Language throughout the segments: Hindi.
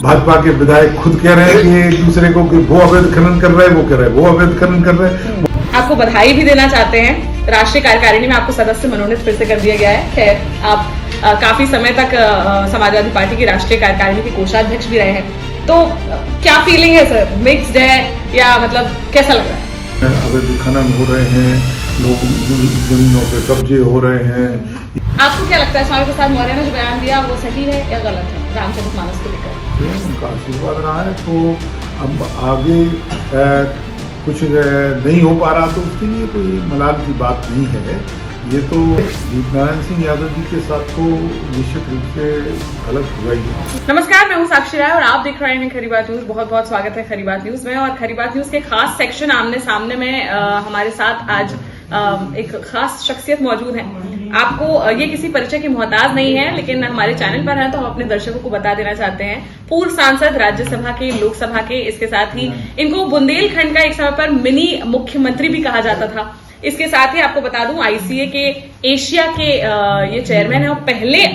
भाजपा के विधायक खुद कह रहे हैं कि एक दूसरे को कि वो अवैध खनन कर रहे हैं, वो कह रहे हैं वो अवैध खनन कर रहे हैं। आपको बधाई भी देना चाहते हैं, राष्ट्रीय कार्यकारिणी में आपको सदस्य मनोनीत फिर से कर दिया गया है। खैर आप काफी समय तक समाजवादी पार्टी की राष्ट्रीय कार्यकारिणी के कोषाध्यक्ष भी रहे हैं, तो क्या फीलिंग है सर? मिक्स्ड है या मतलब कैसा लग रहा है? अवैध खनन हो रहे हैं, लोग जमीनों पे कब्जे हो रहे हैं। आपको क्या लगता है स्वामी प्रसाद मौर्य ने जो बयान दिया वो सही है या गलत है रामचरितमानस को लेकर? उनका आशीर्वाद रहा है, तो अब आगे कुछ नहीं हो पा रहा तो उसके लिए कोई मलाल की बात नहीं है। ये तो दीपनारायण सिंह यादव जी के साथ तो निश्चित रूप से गलत हुआ ही है। नमस्कार, मैं हूं साक्षी राय और आप देख रहे हैं खरी बात न्यूज। बहुत बहुत स्वागत है खरी बात न्यूज में। और खरी बात न्यूज के खास सेक्शन आमने सामने में हमारे साथ आज एक खास शख्सियत मौजूद है। आपको ये किसी परिचय की मोहताज नहीं है, लेकिन हमारे चैनल पर है तो हम अपने दर्शकों को बता देना चाहते हैं। पूर्व सांसद, राज्यसभा के, लोकसभा के, इसके साथ ही इनको बुंदेलखंड का एक समय पर मिनी मुख्यमंत्री भी कहा जाता था। इसके साथ ही आपको बता दूं आईसीए के एशिया के ये चेयरमैन है और पहले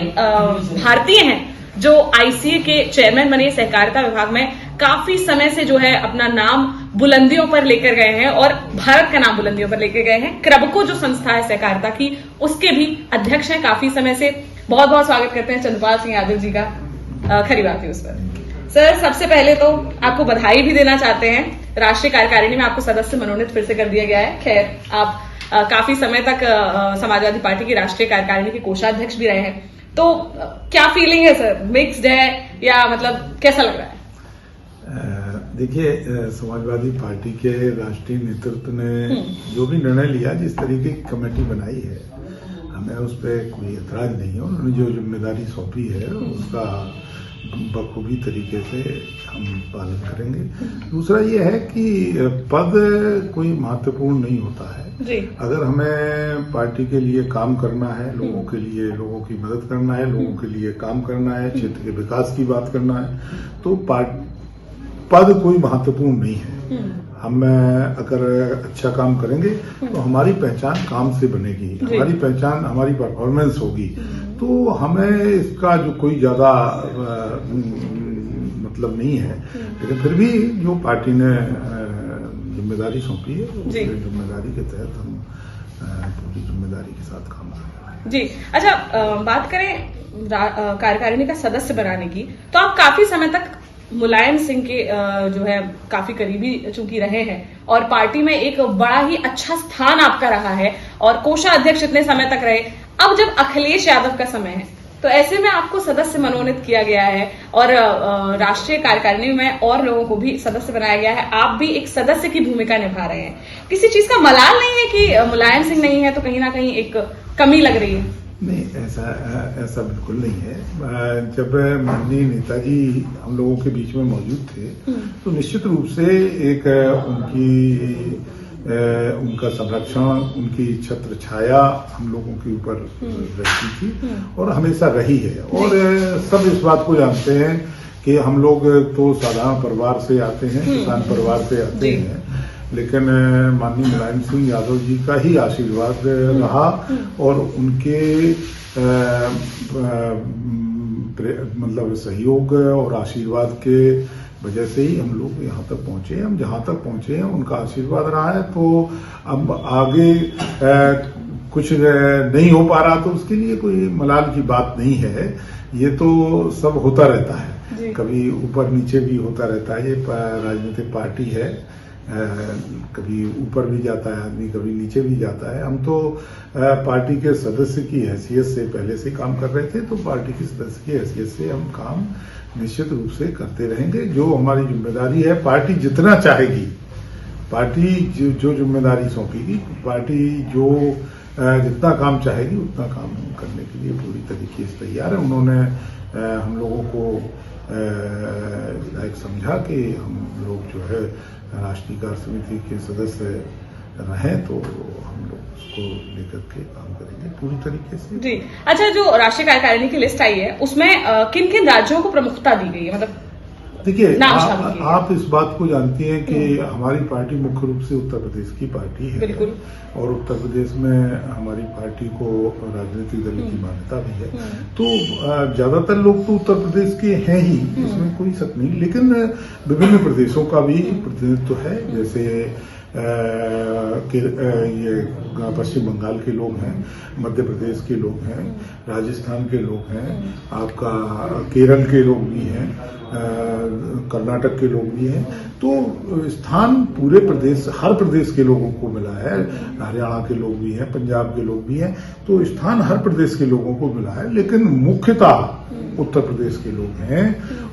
भारतीय हैं जो आईसीए के चेयरमैन बने। सहकारिता विभाग में काफी समय से जो है अपना नाम बुलंदियों पर लेकर गए हैं और भारत का नाम बुलंदियों पर लेकर गए हैं। क्रबको जो संस्था है सहकारिता की, उसके भी अध्यक्ष हैं काफी समय से। बहुत बहुत स्वागत करते हैं चंद्रपाल सिंह यादव जी का खरी बात न्यूज पर। सर, सबसे पहले तो आपको बधाई भी देना चाहते हैं, राष्ट्रीय कार्यकारिणी में आपको सदस्य मनोनीत फिर से कर दिया गया है। खैर आप काफी समय तक समाजवादी पार्टी की राष्ट्रीय कार्यकारिणी के कोषाध्यक्ष भी रहे हैं, तो क्या फीलिंग है सर? मिक्स्ड है या मतलब कैसा लग रहा है? देखिए, समाजवादी पार्टी के राष्ट्रीय नेतृत्व ने जो भी निर्णय लिया, जिस तरीके की कमेटी बनाई है, हमें उस पर कोई एतराज नहीं है। उन्होंने जो जिम्मेदारी सौंपी है उसका बखूबी तरीके से हम पालन करेंगे। दूसरा ये है कि पद कोई महत्वपूर्ण नहीं होता है जी। अगर हमें पार्टी के लिए काम करना है, लोगों के लिए, लोगों की मदद करना है, लोगों के लिए काम करना है, क्षेत्र के विकास की बात करना है, तो पद कोई महत्वपूर्ण नहीं है। हम अगर अच्छा काम करेंगे तो हमारी पहचान काम से बनेगी, हमारी पहचान, हमारी परफॉर्मेंस होगी, तो हमें इसका जो कोई ज्यादा मतलब नहीं है। लेकिन फिर भी जो पार्टी ने जिम्मेदारी सौंपी है, उस जिम्मेदारी के तहत हम पूरी जिम्मेदारी के साथ काम कर रहे हैं। जी, अच्छा, बात करें कार्यकारिणी का सदस्य बनाने की, तो आप काफी समय तक मुलायम सिंह के जो है काफी करीबी चूंकि रहे हैं और पार्टी में एक बड़ा ही अच्छा स्थान आपका रहा है और कोषाध्यक्ष इतने समय तक रहे। अब जब अखिलेश यादव का समय है तो ऐसे में आपको सदस्य मनोनीत किया गया है और राष्ट्रीय कार्यकारिणी में और लोगों को भी सदस्य बनाया गया है। आप भी एक सदस्य की भूमिका निभा रहे हैं। किसी चीज का मलाल नहीं है कि मुलायम सिंह नहीं है तो कहीं ना कहीं एक कमी लग रही है? नहीं, ऐसा बिल्कुल नहीं है। जब माननीय नेताजी हम लोगों के बीच में मौजूद थे तो निश्चित रूप से एक उनका संरक्षण, उनकी छत्र छाया हम लोगों के ऊपर रहती थी और हमेशा रही है। और सब इस बात को जानते हैं कि हम लोग तो साधारण परिवार से आते हैं, किसान परिवार से आते हैं, लेकिन माननीय मुलायम सिंह यादव जी का ही आशीर्वाद रहा और उनके मतलब सहयोग और आशीर्वाद के वजह से ही हम लोग यहाँ तक पहुंचे हैं। हम जहाँ तक पहुंचे हैं उनका आशीर्वाद रहा है, तो अब आगे कुछ नहीं हो पा रहा तो उसके लिए कोई मलाल की बात नहीं है। ये तो सब होता रहता है, कभी ऊपर नीचे भी होता रहता है। ये राजनीतिक पार्टी है, कभी ऊपर भी जाता है आदमी, कभी नीचे भी जाता है। हम तो पार्टी के सदस्य की हैसियत से पहले से काम कर रहे थे, तो पार्टी के सदस्य की हैसियत से हम काम निश्चित रूप से करते रहेंगे। जो हमारी जिम्मेदारी है, पार्टी जितना चाहेगी, पार्टी जो जिम्मेदारी सौंपेगी, पार्टी जो जितना काम चाहेगी उतना काम करने के लिए पूरी तरीके से तैयार है। उन्होंने हम लोगों को एक समझा कि हम लोग जो है राष्ट्रीय कार्य समिति के सदस्य रहें, तो हम लोग उसको लेकर के काम करेंगे पूरी तरीके से। जी, अच्छा, जो राष्ट्रीय कार्यकारिणी की लिस्ट आई है उसमें किन किन राज्यों को प्रमुखता दी गई है? मतलब देखिए, नाम शामिल किए। आप इस बात को जानती हैं कि हमारी पार्टी मुख्य रूप से उत्तर प्रदेश की पार्टी है। बिल्कुल। और उत्तर प्रदेश में हमारी पार्टी को राजनीतिक दल की मान्यता भी है। तो ज्यादातर लोग तो उत्तर प्रदेश के हैं ही, इसमें कोई शक नहीं। लेकिन विभिन्न प्रदेशों का भी प्रतिनिधित्व है। जैसे ये पश्चिम बंगाल के लोग हैं, मध्य प्रदेश के लोग हैं, राजस्थान के लोग हैं, आपका केरल के लोग भी हैं, कर्नाटक के लोग भी हैं। तो स्थान पूरे प्रदेश, हर प्रदेश के लोगों को मिला है। हरियाणा के लोग भी हैं, पंजाब के लोग भी हैं। तो स्थान हर प्रदेश के लोगों को मिला है, लेकिन मुख्यतः उत्तर प्रदेश के लोग हैं।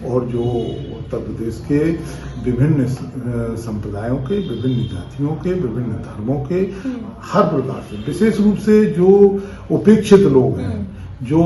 और जो उत्तर प्रदेश के विभिन्न संप्रदायों के, विभिन्न जातियों के, विभिन्न धर्मों के, हर प्रकार से, विशेष रूप से जो उपेक्षित लोग हैं, जो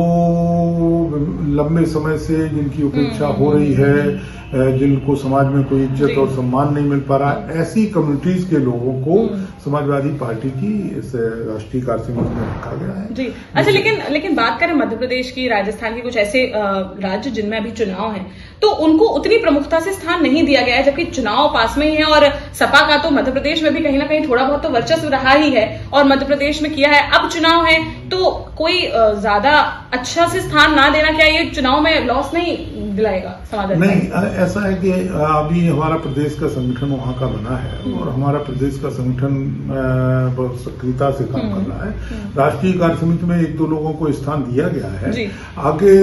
लंबे समय से जिनकी उपेक्षा हो रही है, जिनको समाज में कोई इज्जत और सम्मान नहीं मिल पा रहा, ऐसी कम्युनिटीज के लोगों को समाजवादी पार्टी की इस राष्ट्रीय कार्यसमिति में रखा गया है। जी, अच्छा, लेकिन बात करें मध्य प्रदेश की, राजस्थान की, कुछ ऐसे राज्य जिनमें अभी चुनाव हैं, तो उनको उतनी प्रमुखता से स्थान नहीं दिया गया है, जबकि चुनाव पास में ही है। और सपा का तो मध्य प्रदेश में भी कहीं ना कहीं थोड़ा बहुत तो वर्चस्व रहा ही है और मध्य प्रदेश में किया है। अब चुनाव है तो कोई ज्यादा अच्छा से स्थान ना देना, क्या ये चुनाव में लॉस नहीं दिलाएगा समाज? नहीं, ऐसा है कि अभी हमारा प्रदेश का संगठन वहां का बना है और हमारा प्रदेश का संगठन बहुत सक्रियता से काम कर रहा है। राष्ट्रीय कार्यसमिति में 1-2 लोगों को स्थान दिया गया है। आगे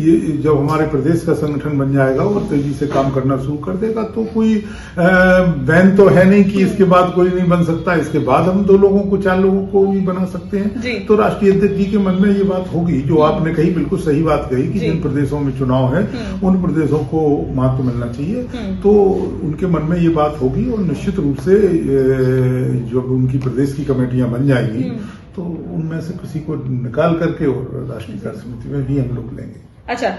ये जब हमारे प्रदेश का संगठन बन जाएगा और तेजी से काम करना शुरू कर देगा तो कोई बैन तो है नहीं कि इसके बाद कोई नहीं बन सकता। इसके बाद हम 2 लोगों को, 4 लोगों को भी बना सकते हैं। तो राष्ट्रीय अध्यक्ष जी के मन में ये बात होगी, जो आपने कही, बिल्कुल सही बात कही कि जिन प्रदेशों में चुनाव है उन प्रदेशों को महत्व मिलना चाहिए। तो उनके मन में ये बात होगी और निश्चित रूप से जब उनकी प्रदेश की कमेटियां बन जाएंगी तो उनमें से किसी को निकाल करके और राष्ट्रीय कार्य समिति में भी हम लोग लेंगे। अच्छा,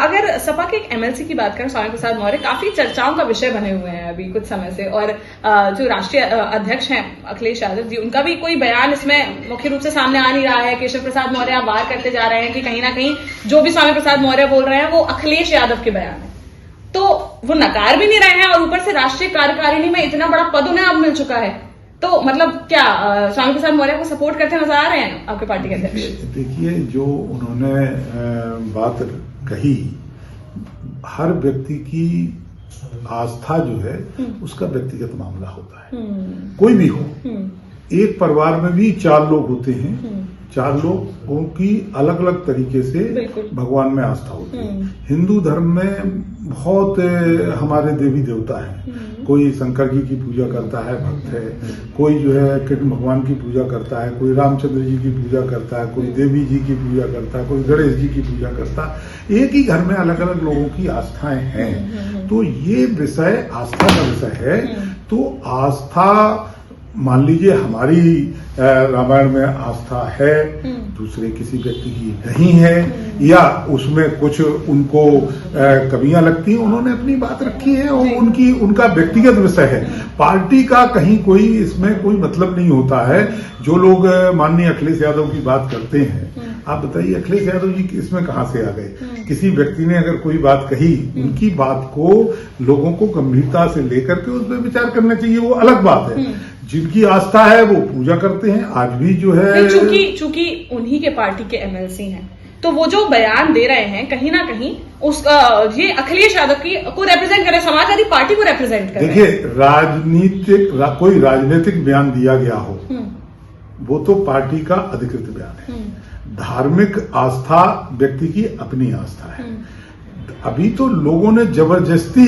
अगर सपा के एक एमएलसी की बात करें, स्वामी प्रसाद मौर्य काफी चर्चाओं का विषय बने हुए हैं अभी कुछ समय से, और जो राष्ट्रीय अध्यक्ष हैं अखिलेश यादव जी, उनका भी कोई बयान इसमें मुख्य रूप से सामने आ नहीं रहा है। केशव प्रसाद मौर्य आप वार करते जा रहे हैं कि कहीं ना कहीं जो भी स्वामी प्रसाद मौर्य बोल रहे हैं वो अखिलेश यादव के बयान है, तो वो नकार भी नहीं रहे हैं और ऊपर से राष्ट्रीय कार्यकारिणी में इतना बड़ा पद उन्हें अब मिल चुका है। तो मतलब क्या स्वामी प्रसाद मौर्य को सपोर्ट करते नजर आ रहे हैं आपके पार्टी के अध्यक्ष? देखिए, जो उन्होंने बात कही, हर व्यक्ति की आस्था जो है उसका व्यक्तिगत मामला होता है। कोई भी हो, एक परिवार में भी 4 लोग होते हैं, 4 लोगों की अलग अलग तरीके से भगवान में आस्था होती है। हिंदू धर्म में बहुत हमारे देवी देवता हैं। कोई शंकर जी की पूजा करता है, भक्त है। कोई जो है कृष्ण भगवान की पूजा करता है, कोई रामचंद्र जी की पूजा करता है, कोई देवी जी की पूजा करता है, कोई गणेश जी की पूजा करता है। एक ही घर में अलग अलग लोगों की आस्थाएं हैं। तो ये विषय आस्था का विषय है। तो आस्था, मान लीजिए हमारी रामायण में आस्था है, दूसरे किसी व्यक्ति की नहीं है, या उसमें कुछ उनको कमियां लगती हैं, उन्होंने अपनी बात रखी है और उनका व्यक्तिगत विषय है। पार्टी का कहीं कोई इसमें कोई मतलब नहीं होता है। जो लोग माननीय अखिलेश यादव की बात करते हैं, आप बताइए अखिलेश यादव जी इसमें कहां से आ गए? किसी व्यक्ति ने अगर कोई बात कही, उनकी बात को लोगों को गंभीरता से लेकर के उस पर विचार करना चाहिए, वो अलग बात है। जिनकी आस्था है वो पूजा करते हैं। आज भी जो है, चूंकि उन्हीं के पार्टी के एमएलसी हैं, तो वो जो बयान दे रहे हैं कहीं ना कहीं उसका ये अखिलेश यादव को रिप्रेजेंट करे, समाजवादी पार्टी को रिप्रेजेंट करे। देखिए, कोई राजनीतिक बयान दिया गया हो, वो तो पार्टी का अधिकृत बयान है। धार्मिक आस्था व्यक्ति की अपनी आस्था है। अभी तो लोगों ने जबरदस्ती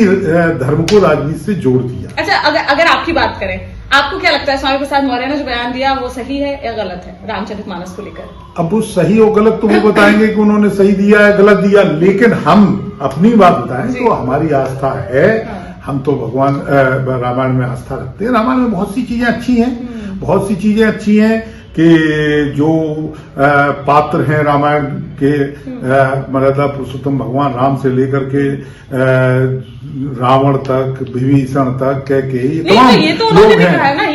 धर्म को राजनीति से जोड़ दिया। अच्छा, अगर आपकी बात करें, आपको क्या लगता है स्वामी प्रसाद मौर्य ने जो बयान दिया वो सही है या गलत है रामचरितमानस को लेकर? अब वो सही और गलत तो वो बताएंगे कि उन्होंने सही दिया है, गलत दिया, लेकिन हम अपनी बात बताएं तो हमारी आस्था है। हम तो भगवान रामायण में आस्था रखते हैं। रामायण में बहुत सी चीजें अच्छी हैं, बहुत सी चीजें अच्छी हैं कि जो पात्र हैं रामायण के मर्यादा पुरुषोत्तम भगवान राम से लेकर के रावण तक, विभीषण तक, कैकेयी, तमाम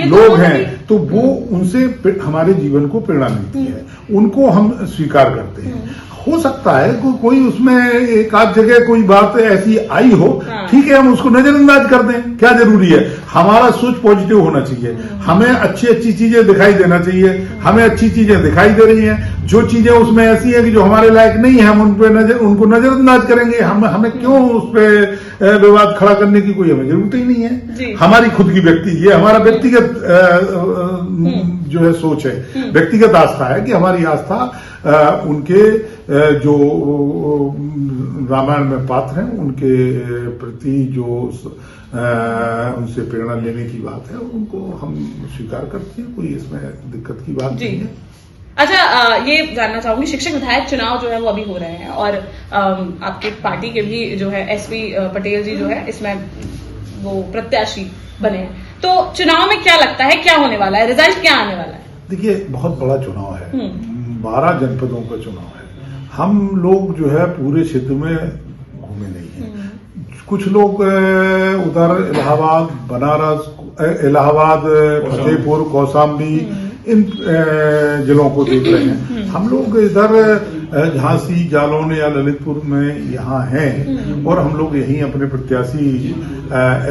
लोग हैं तो वो उनसे हमारे जीवन को प्रेरणा मिलती है, उनको हम स्वीकार करते हैं। हो सकता है कोई उसमें एक आध जगह कोई बात ऐसी आई हो, ठीक है, हम उसको नजरअंदाज कर दें, क्या जरूरी है। हमारा सोच पॉजिटिव होना चाहिए, हमें अच्छी अच्छी चीजें दिखाई देना चाहिए, हमें अच्छी चीजें दिखाई दे रही हैं। जो चीजें उसमें ऐसी है कि जो हमारे लायक नहीं है, हम उनको नजरअंदाज करेंगे। हमें क्यों उस पर विवाद खड़ा करने की कोई हमें जरूरत ही नहीं है। हमारी खुद की ये हमारा व्यक्तिगत जो है सोच है, व्यक्तिगत आस्था है कि हमारी आस्था उनके जो रामायण में पात्र हैं उनके प्रति जो उनसे प्रेरणा लेने की बात है, उनको हम स्वीकार करते हैं, कोई इसमें दिक्कत की बात नहीं है। अच्छा, ये जानना चाहूंगी, शिक्षक विधायक चुनाव जो है वो अभी हो रहे हैं और आपके पार्टी के भी जो है एसपी पटेल जी जो है इसमें वो प्रत्याशी बने हैं, तो चुनाव में क्या लगता है, क्या होने वाला है, रिजल्ट क्या आने वाला है? देखिए, बहुत बड़ा चुनाव है, 12 जनपदों का चुनाव है। हम लोग जो है पूरे क्षेत्र में घूमे नहीं हैं। कुछ लोग उधर इलाहाबाद, बनारस, फतेहपुर, कौशाम्बी, इन जिलों को देख रहे हैं। हम लोग इधर झांसी, जालौन या ललितपुर में यहाँ हैं और हम लोग यहीं अपने प्रत्याशी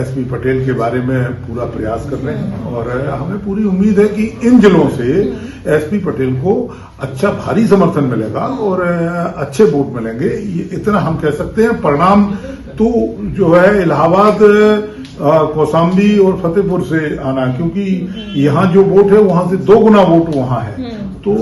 एसपी पटेल के बारे में पूरा प्रयास कर रहे हैं और हमें पूरी उम्मीद है कि इन जिलों से एसपी पटेल को अच्छा भारी समर्थन मिलेगा और अच्छे वोट मिलेंगे। ये इतना हम कह सकते हैं। परिणाम तो जो है इलाहाबाद, कौशाम्बी और फतेहपुर से आना, क्योंकि यहाँ जो वोट है वहां से 2 गुना वोट वहां है, तो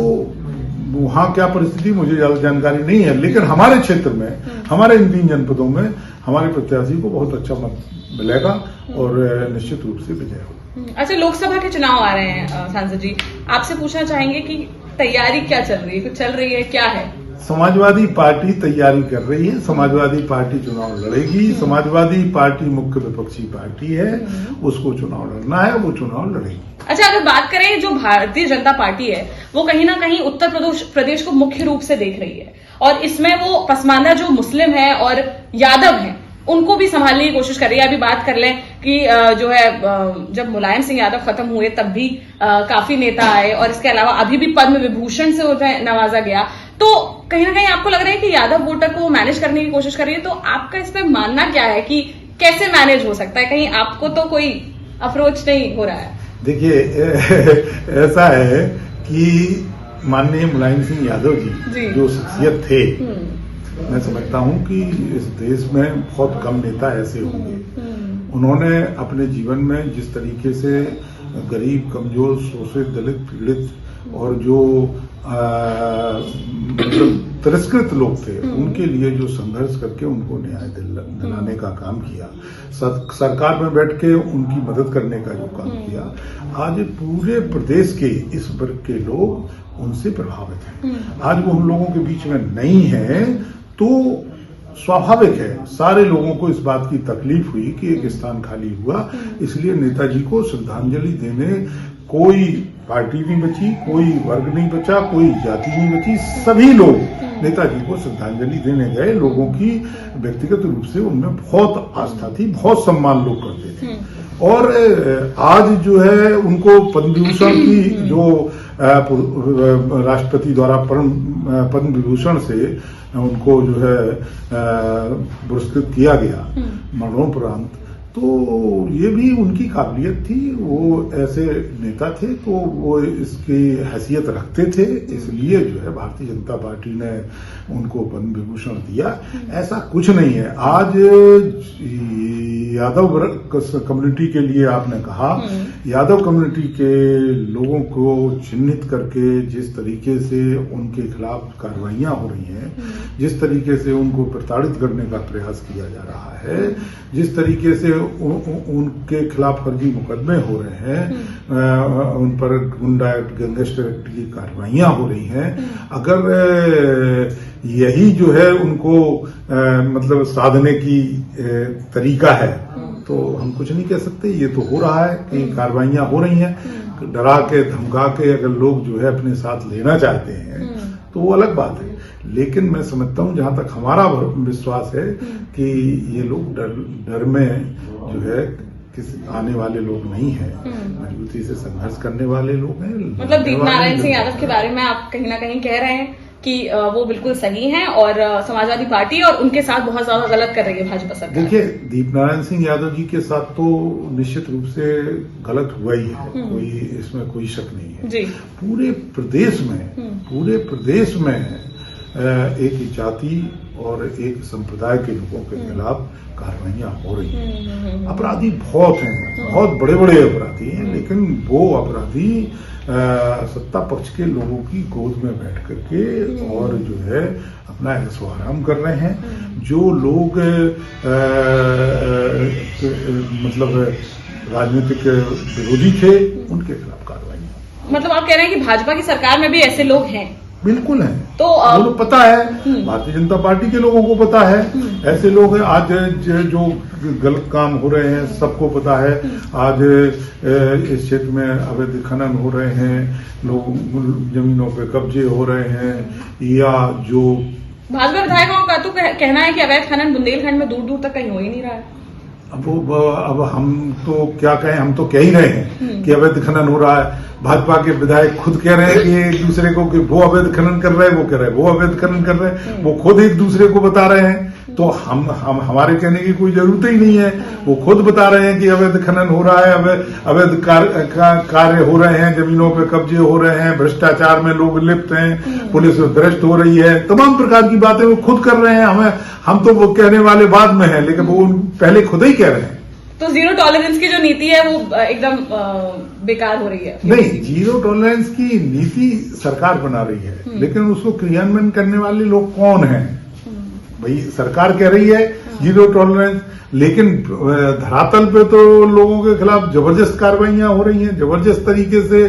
वहां क्या परिस्थिति मुझे ज्यादा जानकारी नहीं है, लेकिन हमारे क्षेत्र में, हमारे इन 3 जनपदों में हमारे प्रत्याशी को बहुत अच्छा मत मिलेगा और निश्चित रूप से विजय होगा। अच्छा, लोकसभा के चुनाव आ रहे हैं सांसद जी, आपसे पूछना चाहेंगे कि तैयारी क्या चल रही है, कुछ चल रही है, क्या है? समाजवादी पार्टी तैयारी कर रही है, समाजवादी पार्टी चुनाव लड़ेगी। समाजवादी पार्टी मुख्य विपक्षी पार्टी है, उसको चुनाव लड़ना है, वो चुनाव लड़ेगी। अच्छा, अगर बात करें जो भारतीय जनता पार्टी है वो कहीं ना कहीं उत्तर प्रदेश को मुख्य रूप से देख रही है और इसमें वो पसमानदा जो मुस्लिम है और यादव है उनको भी संभालने की कोशिश कर रही है। अभी बात कर लें कि जो है जब मुलायम सिंह यादव खत्म हुए तब भी काफी नेता आए और इसके अलावा अभी भी पद्म विभूषण से उन्हें नवाजा गया, तो कहीं ना कहीं आपको लग रहा है कि यादव वोटर को मैनेज करने की कोशिश कर रही है, तो आपका इस पे मानना क्या है कि कैसे मैनेज हो सकता है? कहीं आपको तो कोई अप्रोच नहीं हो रहा है? देखिए, ऐसा है कि माननीय मुलायम सिंह यादव जी जो शख्सियत थे, मैं समझता हूं कि इस देश में बहुत कम नेता ऐसे होंगे। उन्होंने अपने जीवन में जिस तरीके से गरीब, कमजोर, शोषित, दलित, पीड़ित और जो तिरस्कृत लोग थे उनके लिए जो संघर्ष करके उनको न्याय दिलाने का काम किया, सरकार में बैठ के उनकी मदद करने का जो काम किया, आज पूरे प्रदेश के इस वर्ग के लोग उनसे प्रभावित हैं। आज वो हम लोगों के बीच में नहीं है तो स्वाभाविक है, सारे लोगों को इस बात की तकलीफ हुई कि एक स्थान खाली हुआ, इसलिए नेताजी को श्रद्धांजलि देने कोई पार्टी नहीं बची, कोई वर्ग नहीं बचा, कोई जाति नहीं बची, सभी लोग नेताजी को श्रद्धांजलि देने गए। लोगों की व्यक्तिगत रूप से उनमें बहुत आस्था थी, बहुत सम्मान लोग करते थे और आज जो है उनको पद्म विभूषण की जो राष्ट्रपति द्वारा पद्म विभूषण से उनको जो है पुरस्कृत किया गया मरणोपरांत, तो ये भी उनकी काबिलियत थी, वो ऐसे नेता थे तो वो इसकी हैसियत रखते थे, इसलिए जो है भारतीय जनता पार्टी ने उनको पद्म विभूषण दिया। ऐसा कुछ नहीं है। आज यादव कम्युनिटी के लिए आपने कहा, यादव कम्युनिटी के लोगों को चिन्हित करके जिस तरीके से उनके खिलाफ कार्रवाइयां हो रही हैं, जिस तरीके से उनको प्रताड़ित करने का प्रयास किया जा रहा है, जिस तरीके से उनके खिलाफ फर्जी मुकदमे हो रहे हैं, उन पर गुंडा एक्ट, गैंगस्टर एक्ट की कार्रवाइयां हो रही हैं, अगर यही जो है उनको मतलब साधने की तरीका है तो हम कुछ नहीं कह सकते। ये तो हो रहा है कि कार्रवाइयां हो रही हैं, डरा के धमका के अगर लोग जो है अपने साथ लेना चाहते हैं तो वो अलग बात है। लेकिन मैं समझता हूं, जहां तक हमारा विश्वास है कि ये लोग डर में जो है आने वाले लोग नहीं हैं, मजबूती से संघर्ष करने वाले लोग हैं। मतलब दीपनारायण सिंह यादव के बारे में आप कहीं ना कहीं कह रहे हैं कि वो बिल्कुल सही हैं और समाजवादी पार्टी और उनके साथ बहुत ज्यादा गलत कर रही है भाजपा सरकार। देखिए, दीपनारायण सिंह यादव जी के साथ तो निश्चित रूप से गलत हुआ ही है, कोई इसमें कोई शक नहीं है जी। पूरे प्रदेश में एक जाति और एक संप्रदाय के लोगों के खिलाफ कार्रवाइयां हो रही हैं। अपराधी बहुत हैं, बहुत बड़े बड़े अपराधी हैं, लेकिन वो अपराधी सत्ता पक्ष के लोगों की गोद में बैठ करके और जो है अपना ऐशो आराम कर रहे हैं। जो लोग मतलब राजनीतिक विरोधी थे उनके खिलाफ कार्रवाई। मतलब आप कह रहे हैं कि भाजपा की सरकार में भी ऐसे लोग हैं? बिल्कुल है, तो वो लोग पता है, भारतीय जनता पार्टी के लोगों को पता है। ऐसे लोग हैं आज जो गलत काम हो रहे हैं, सबको पता है। आज इस क्षेत्र में अवैध खनन हो रहे हैं, लोग जमीनों पे कब्जे हो रहे हैं, या जो भाजपा विधायकों का तो कहना है कि अवैध खनन बुंदेलखंड में दूर दूर तक कहीं हो ही नहीं रहा है। अब हम तो क्या कहें, हम तो कह ही रहे हैं कि अवैध खनन हो रहा है। भाजपा के विधायक खुद कह रहे हैं कि एक दूसरे को कि वो अवैध खनन कर रहे हैं, वो कह रहे हैं वो अवैध खनन कर रहे हैं, वो खुद एक दूसरे को बता रहे हैं। तो हम हमारे कहने की कोई जरूरत ही नहीं है, वो खुद बता रहे हैं कि अवैध खनन हो रहा है, अवैध कार्य हो रहे हैं, जमीनों पे कब्जे हो रहे हैं, भ्रष्टाचार में लोग लिप्त हैं, पुलिस भ्रष्ट हो रही है, तमाम प्रकार की बातें वो खुद कर रहे हैं। हम तो वो कहने वाले बाद में हैं, लेकिन वो पहले खुद ही कह रहे हैं। तो जीरो टॉलरेंस की जो नीति है वो एकदम बेकार हो रही है? नहीं, जीरो टॉलरेंस की नीति सरकार बना रही है, लेकिन उसको क्रियान्वयन करने वाले लोग कौन हैं? भाई सरकार कह रही है जीरो टॉलरेंस, लेकिन धरातल पे तो लोगों के खिलाफ जबरदस्त कार्रवाइयां हो रही हैं, जबरदस्त तरीके से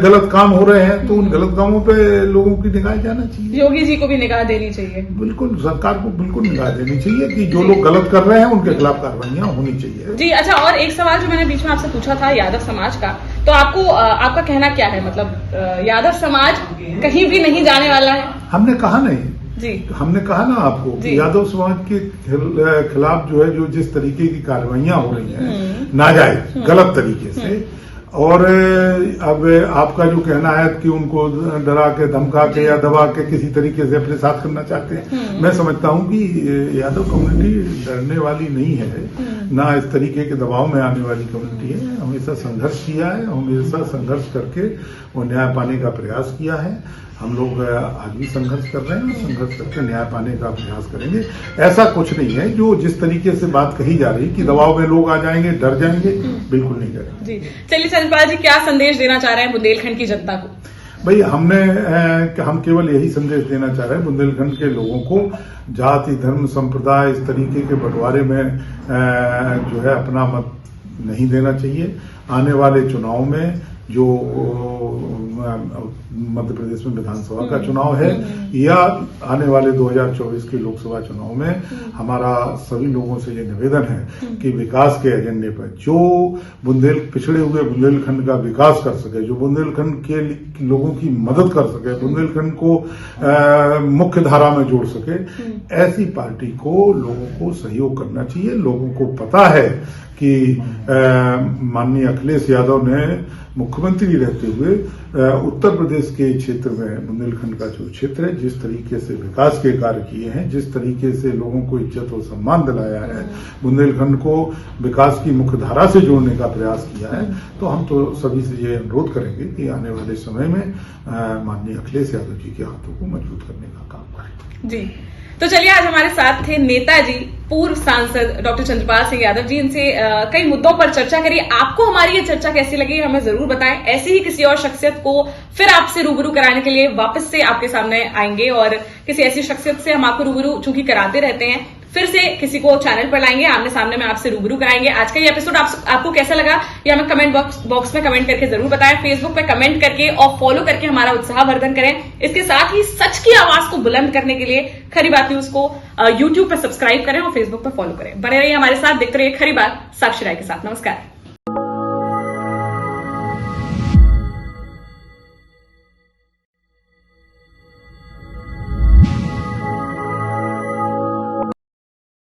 गलत काम हो रहे हैं। तो उन गलत कामों पे लोगों की निगाह जाना चाहिए। योगी जी को भी निगाह देनी चाहिए। बिल्कुल, सरकार को बिल्कुल निगाह देनी चाहिए कि जो लोग गलत कर रहे हैं उनके खिलाफ कार्रवाइयां होनी चाहिए। जी अच्छा, और एक सवाल जो मैंने बीच में आपसे पूछा था यादव समाज का, तो आपका कहना क्या है? मतलब यादव समाज कहीं भी नहीं जाने वाला है? हमने कहा नहीं जी, हमने कहा ना आपको कि यादव समाज के खिलाफ जो है, जो जिस तरीके की कार्रवाइयां हो रही हैं नाजायज गलत तरीके से, और अब आपका जो कहना है कि उनको डरा के धमका के या दबा के किसी तरीके से अपने साथ करना चाहते हैं, मैं समझता हूं कि यादव कम्युनिटी डरने वाली नहीं है, ना इस तरीके के दबाव में आने वाली कम्युनिटी है। हमेशा संघर्ष किया है, हमेशा संघर्ष करके वो न्याय पाने का प्रयास किया है। हम लोग आज भी संघर्ष कर रहे हैं, संघर्ष करके न्याय पाने का प्रयास करेंगे। ऐसा कुछ नहीं है जो जिस तरीके से बात कही जा रही कि दबाव में लोग आ जाएंगे, डर जाएंगे, बिल्कुल नहीं करेंगे। जी चलिए, चंद्रपाल जी क्या संदेश देना चाह रहे हैं बुंदेलखंड की जनता को? भाई हम केवल यही संदेश देना चाह रहे हैं बुंदेलखंड के लोगों को, जाति धर्म संप्रदाय इस तरीके के बंटवारे में जो है अपना मत नहीं देना चाहिए। आने वाले चुनाव में जो मध्य प्रदेश में विधानसभा का चुनाव है या आने वाले 2024 के लोकसभा चुनाव में, हमारा सभी लोगों से ये निवेदन है कि विकास के एजेंडे पर जो पिछड़े हुए बुंदेलखंड का विकास कर सके, जो बुंदेलखंड के लोगों की मदद कर सके, बुंदेलखंड को मुख्य धारा में जोड़ सके, ऐसी पार्टी को लोगों को सहयोग करना चाहिए। लोगों को पता है कि माननीय अखिलेश यादव ने मुख्यमंत्री रहते हुए उत्तर प्रदेश के क्षेत्र में बुंदेलखंड का जो क्षेत्र है, जिस तरीके से विकास के कार्य किए हैं, जिस तरीके से लोगों को इज्जत और सम्मान दिलाया है, बुंदेलखंड को विकास की मुख्य धारा से जोड़ने का प्रयास किया है, तो हम तो सभी से ये अनुरोध करेंगे कि आने वाले समय में माननीय अखिलेश यादव जी के हाथों को मजबूत करने का काम करें। जी, तो चलिए आज हमारे साथ थे नेताजी पूर्व सांसद डॉक्टर चंद्रपाल सिंह यादव जी। इनसे कई मुद्दों पर चर्चा करी। आपको हमारी ये चर्चा कैसी लगी हमें जरूर बताएं। ऐसी ही किसी और शख्सियत को फिर आपसे रूबरू कराने के लिए वापस से आपके सामने आएंगे और किसी ऐसी शख्सियत से हम आपको रूबरू चूंकि कराते रहते हैं, फिर से किसी को चैनल पर लाएंगे, आमने सामने में आपसे रूबरू कराएंगे। आज का ये एपिसोड आपको कैसा लगा ये हमें कमेंट बॉक्स में कमेंट करके जरूर बताएं। फेसबुक पे कमेंट करके और फॉलो करके हमारा उत्साहवर्धन करें। इसके साथ ही सच की आवाज को बुलंद करने के लिए खरी बात न्यूज को यूट्यूब पर सब्सक्राइब करें और फेसबुक पर फॉलो करें। बने रहिए हमारे साथ, देखते रहिए खरी बात साक्षी राय के साथ। नमस्कार।